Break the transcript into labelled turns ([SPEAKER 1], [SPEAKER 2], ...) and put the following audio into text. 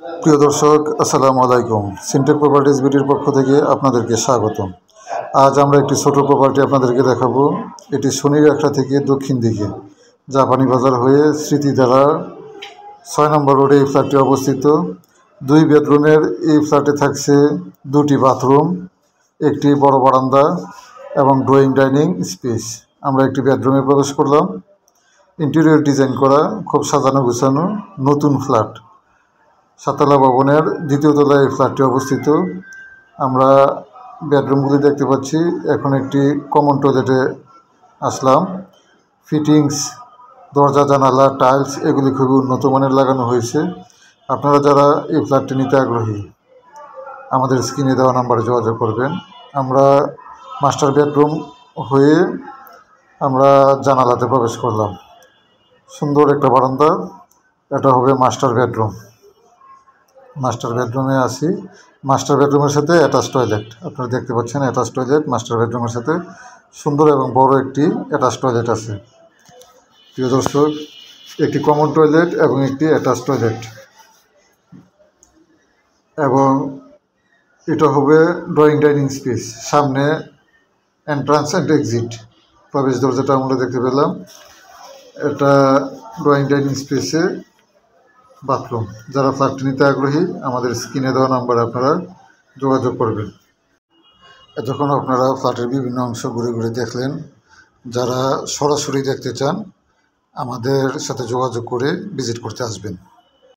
[SPEAKER 1] প্রিয় দর্শক, আসসালামু আলাইকুম। সিনটেক প্রপার্টিজ বিডির পক্ষ থেকে আপনাদেরকে স্বাগতম। আজ আমরা একটি ছোট প্রপার্টি আপনাদেরকে দেখাবো। এটি শনিরআখড়া থেকে দক্ষিণ দিকে জাপানি বাজার হয়ে স্মৃতিধারা 6 নম্বর রোডে এই ফ্ল্যাটটি অবস্থিত। 2 বেডরুমের এই ফ্ল্যাটে থাকছে 2টি বাথরুম, একটি বড় বারান্দা এবং ড্রয়িং ডাইনিং স্পেস। আমরা একটি বেডরুমে প্রবেশ করলাম। ইন্টেরিয়র ডিজাইন করা, খুব সাজানো গুছানো নতুন ফ্ল্যাট। 7 তলা ভবনের 2য় তলায় এই ফ্ল্যাটটি অবস্থিত। আমরা বেডরুমগুলি দেখতে পাচ্ছি। এখন একটি কমন টয়লেটে আসলাম। ফিটিংস, দরজা, জানালা, টাইলস এগুলি খুবই উন্নত মানের লাগানো হয়েছে। আপনারা যারা এই ফ্ল্যাটটি নিতে আগ্রহী, আমাদের স্ক্রিনে দেওয়া নাম্বারে যোগাযোগ করবেন। আমরা মাস্টার বেডরুম হয়ে আমরা জানালাতে প্রবেশ করলাম। সুন্দর একটা বারান্দা, এটা হবে মাস্টার বেডরুম। মাস্টার বেডরুমে আসি। মাস্টার বেডরুমের সাথে অ্যাটাচ টয়লেট আপনারা দেখতে পাচ্ছেন। অ্যাটাচ টয়লেট মাস্টার বেডরুমের সাথে সুন্দর এবং বড় একটি অ্যাটাচ টয়লেট আছে। প্রিয় দর্শক, একটি কমন টয়লেট এবং একটি অ্যাটাচ টয়লেট, এবং এটা হবে ড্রয়িং ডাইনিং স্পেস। সামনে এন্ট্রান্স অ্যান্ড এক্সিট, প্রবেশ দরজাটা আমরা দেখতে পেলাম। এটা ড্রয়িং ডাইনিং স্পেসে বাথরুম। যারা ফ্ল্যাটটি নিতে আগ্রহী, আমাদের স্ক্রিনে দেওয়া নাম্বারে আপনারা যোগাযোগ করবেন। যখন আপনারা ফ্ল্যাটের বিভিন্ন অংশ ঘুরে ঘুরে দেখলেন, যারা সরাসরি দেখতে চান, আমাদের সাথে যোগাযোগ করে ভিজিট করতে আসবেন।